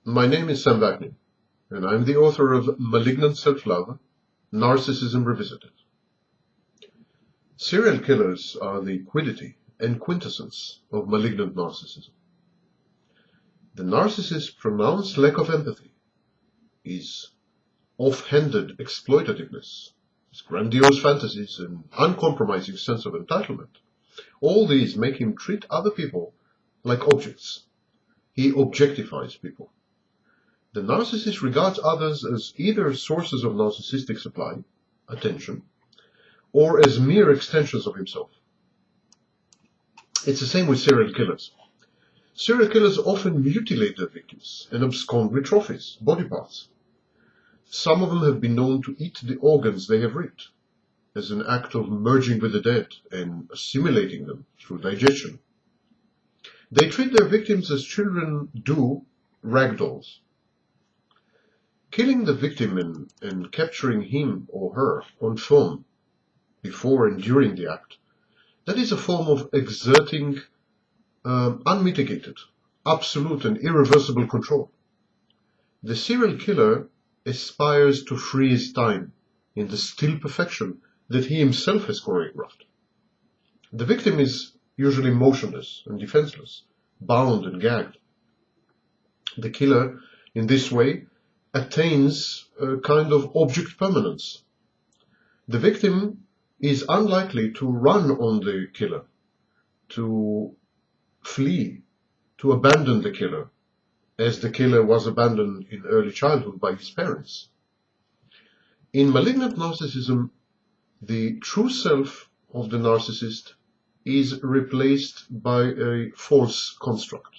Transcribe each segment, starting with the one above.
My name is Sam Wagner, and I'm the author of Malignant Self-Love, Narcissism Revisited. Serial killers are the quiddity and quintessence of malignant narcissism. The narcissist's pronounced lack of empathy, his off-handed exploitativeness, his grandiose fantasies and uncompromising sense of entitlement, all these make him treat other people like objects. He objectifies people. The narcissist regards others as either sources of narcissistic supply, attention, or as mere extensions of himself. It's the same with serial killers. Serial killers often mutilate their victims and abscond with trophies, body parts. Some of them have been known to eat the organs they have raped, as an act of merging with the dead and assimilating them through digestion. They treat their victims as children do rag dolls. Killing the victim and capturing him or her on film before and during the act, that is a form of exerting unmitigated, absolute and irreversible control. The serial killer aspires to freeze time in the still perfection that he himself has choreographed. The victim is usually motionless and defenseless, bound and gagged. The killer, in this way, attains a kind of object permanence. The victim is unlikely to run on the killer, to flee, to abandon the killer, as the killer was abandoned in early childhood by his parents. In malignant narcissism, the true self of the narcissist is replaced by a false construct,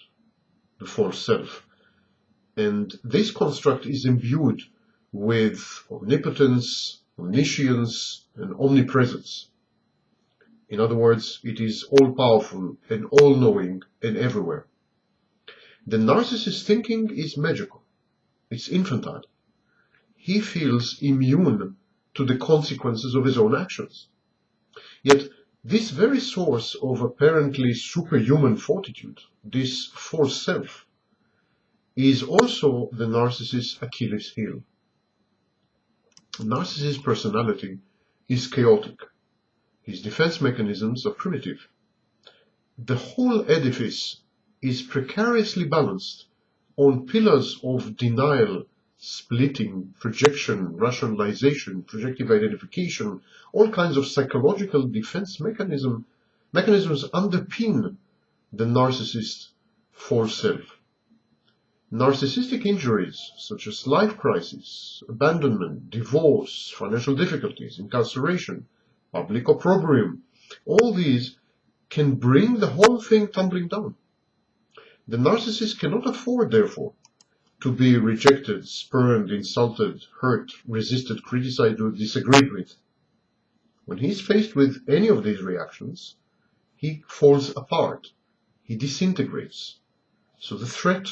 the false self. And this construct is imbued with omnipotence, omniscience, and omnipresence. In other words, it is all-powerful and all-knowing and everywhere. The narcissist's thinking is magical. It's infantile. He feels immune to the consequences of his own actions. Yet, this very source of apparently superhuman fortitude, this false self, is also the narcissist's Achilles heel. Narcissist's personality is chaotic. His defense mechanisms are primitive. The whole edifice is precariously balanced on pillars of denial, splitting, projection, rationalization, projective identification. All kinds of psychological defense mechanisms underpin the narcissist's false self. Narcissistic injuries such as life crisis, abandonment, divorce, financial difficulties, incarceration, public opprobrium, all these can bring the whole thing tumbling down. The narcissist cannot afford, therefore, to be rejected, spurned, insulted, hurt, resisted, criticized, or disagreed with. When he is faced with any of these reactions, he falls apart, he disintegrates. So the threat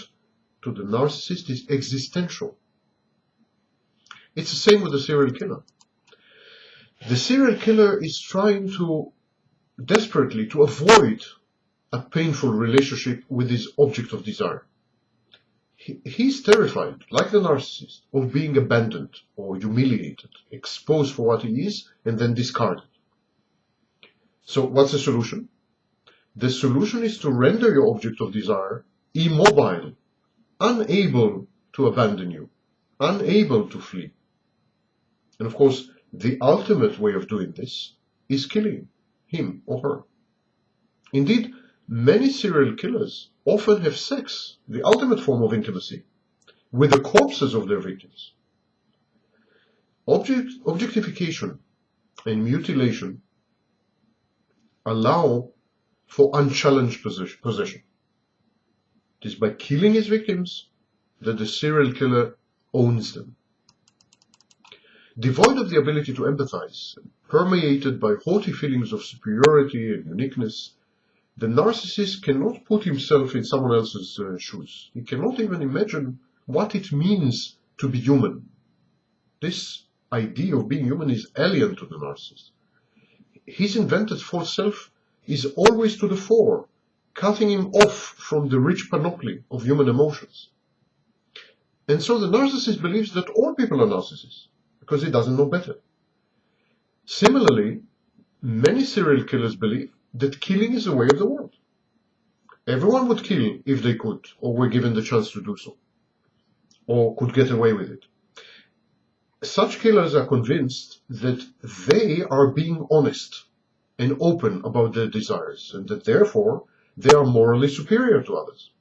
to the narcissist is existential. It's the same with the serial killer. The serial killer is trying desperately to avoid a painful relationship with his object of desire. He's terrified, like the narcissist, of being abandoned or humiliated, exposed for what he is, and then discarded. So what's the solution? The solution is to render your object of desire immobile, unable to abandon you, unable to flee. And of course, the ultimate way of doing this is killing him or her. Indeed, many serial killers often have sex, the ultimate form of intimacy, with the corpses of their victims. Objectification and mutilation allow for unchallenged possession. It is by killing his victims that the serial killer owns them. Devoid of the ability to empathize, permeated by haughty feelings of superiority and uniqueness, the narcissist cannot put himself in someone else's shoes. He cannot even imagine what it means to be human. This idea of being human is alien to the narcissist. His invented false self is always to the fore, cutting him off from the rich panoply of human emotions. And so the narcissist believes that all people are narcissists, because he doesn't know better. Similarly, many serial killers believe that killing is the way of the world. Everyone would kill if they could, or were given the chance to do so, or could get away with it. Such killers are convinced that they are being honest and open about their desires, and that therefore they are morally superior to others.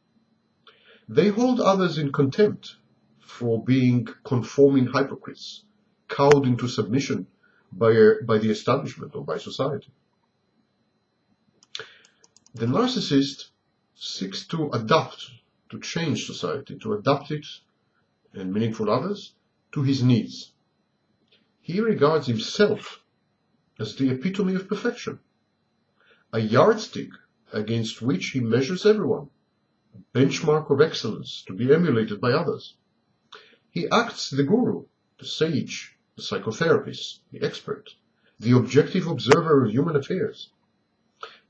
They hold others in contempt for being conforming hypocrites, cowed into submission by the establishment or by society. The narcissist seeks to adapt, to change society, to adapt it and meaningful others to his needs. He regards himself as the epitome of perfection, a yardstick against which he measures everyone, a benchmark of excellence to be emulated by others. He acts the guru, the sage, the psychotherapist, the expert, the objective observer of human affairs.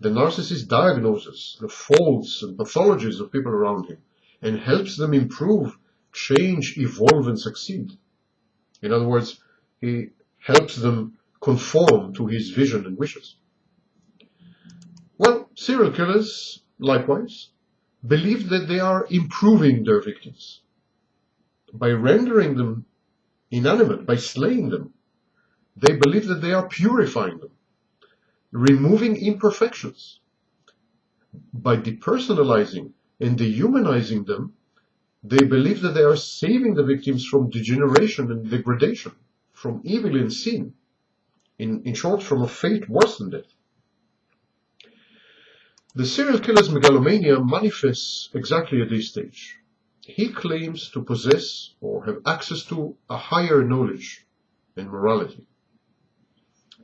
The narcissist diagnoses the faults and pathologies of people around him and helps them improve, change, evolve, and succeed. In other words, he helps them conform to his vision and wishes. Well, serial killers, likewise, believe that they are improving their victims. By rendering them inanimate, by slaying them, they believe that they are purifying them, removing imperfections. By depersonalizing and dehumanizing them, they believe that they are saving the victims from degeneration and degradation, from evil and sin, in short, from a fate worse than death. The serial killer's megalomania manifests exactly at this stage. He claims to possess or have access to a higher knowledge and morality.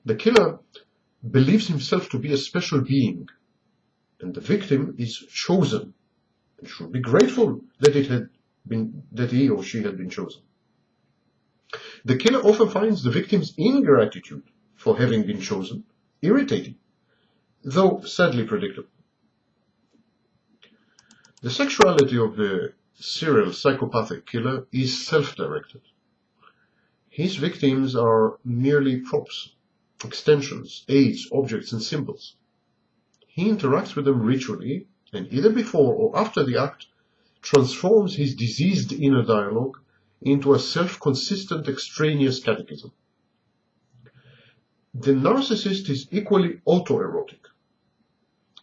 The killer believes himself to be a special being, and the victim is chosen and should be grateful that he or she had been chosen. The killer often finds the victim's ingratitude for having been chosen irritating, though sadly predictable. The sexuality of the serial psychopathic killer is self-directed. His victims are merely props, extensions, aids, objects, and symbols. He interacts with them ritually, and either before or after the act, transforms his diseased inner dialogue into a self-consistent extraneous catechism. The narcissist is equally autoerotic.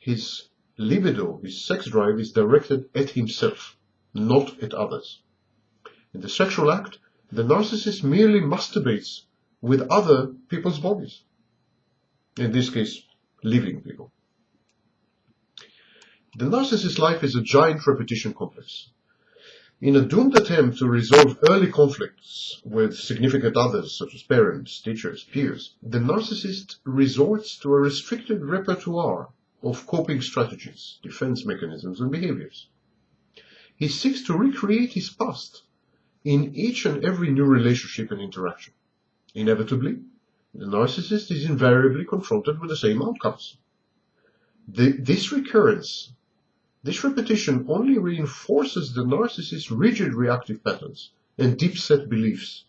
His libido, his sex drive, is directed at himself, not at others. In the sexual act, the narcissist merely masturbates with other people's bodies. In this case, living people. The narcissist's life is a giant repetition complex. In a doomed attempt to resolve early conflicts with significant others, such as parents, teachers, peers, the narcissist resorts to a restricted repertoire of coping strategies, defense mechanisms, and behaviors. He seeks to recreate his past in each and every new relationship and interaction. Inevitably, the narcissist is invariably confronted with the same outcomes. This recurrence, this repetition only reinforces the narcissist's rigid reactive patterns and deep-set beliefs.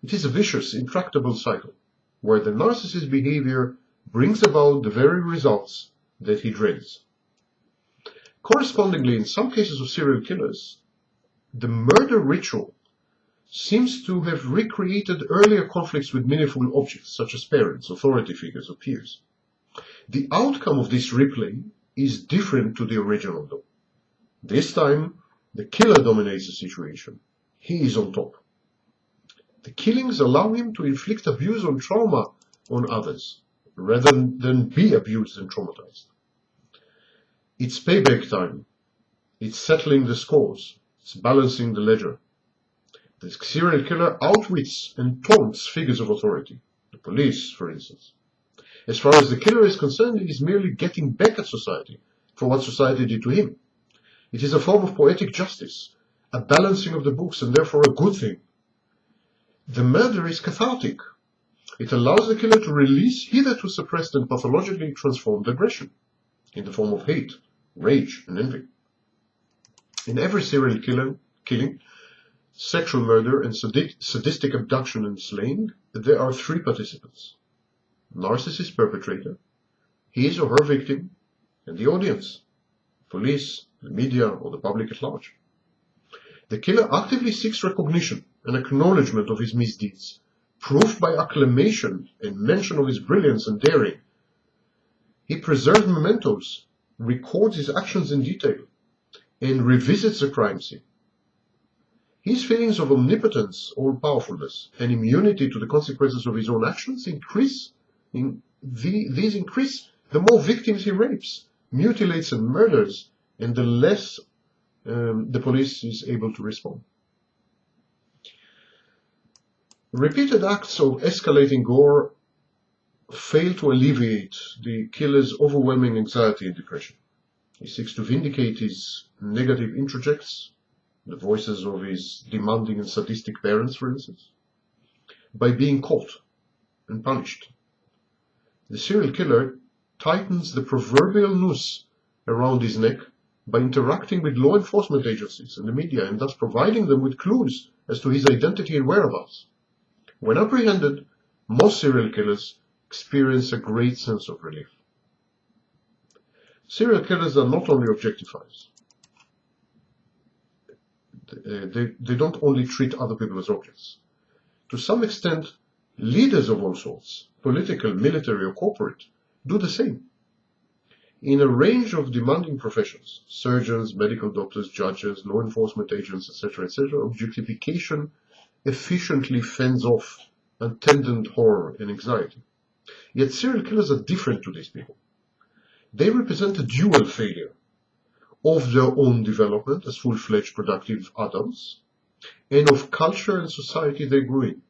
It is a vicious, intractable cycle, where the narcissist's behavior brings about the very results that he dreads. Correspondingly, in some cases of serial killers, the murder ritual seems to have recreated earlier conflicts with meaningful objects, such as parents, authority figures, or peers. The outcome of this replay is different to the original, though. This time, the killer dominates the situation. He is on top. The killings allow him to inflict abuse and trauma on others, rather than be abused and traumatized. It's payback time. It's settling the scores. It's balancing the ledger. The serial killer outwits and taunts figures of authority, the police, for instance. As far as the killer is concerned, he is merely getting back at society for what society did to him. It is a form of poetic justice, a balancing of the books, and therefore a good thing. The murder is cathartic. It allows the killer to release hitherto suppressed and pathologically transformed aggression in the form of hate, rage, and envy. In every serial killing, sexual murder, and sadistic abduction and slaying, there are three participants: narcissist perpetrator, his or her victim, and the audience, police, the media, or the public at large. The killer actively seeks recognition and acknowledgement of his misdeeds, proof by acclamation and mention of his brilliance and daring. He preserves mementos, records his actions in detail, and revisits the crime scene. His feelings of omnipotence or powerfulness and immunity to the consequences of his own actions increase the more victims he rapes, mutilates, and murders, and the less the police is able to respond. Repeated acts of escalating gore fail to alleviate the killer's overwhelming anxiety and depression. He seeks to vindicate his negative introjects, the voices of his demanding and sadistic parents, for instance, by being caught and punished. The serial killer tightens the proverbial noose around his neck by interacting with law enforcement agencies and the media, and thus providing them with clues as to his identity and whereabouts. When apprehended, most serial killers experience a great sense of relief. Serial killers are not only objectifiers. They don't only treat other people as objects. To some extent, leaders of all sorts, political, military, or corporate, do the same. In a range of demanding professions, surgeons, medical doctors, judges, law enforcement agents, etc., objectification efficiently fends off attendant horror and anxiety. Yet serial killers are different to these people. They represent a dual failure of their own development as full-fledged productive adults, and of culture and society they grew in.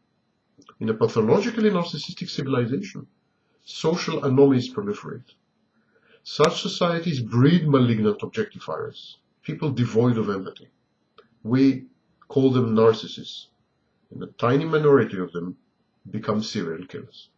In a pathologically narcissistic civilization, social anomalies proliferate. Such societies breed malignant objectifiers, people devoid of empathy. We call them narcissists, and a tiny minority of them become serial killers.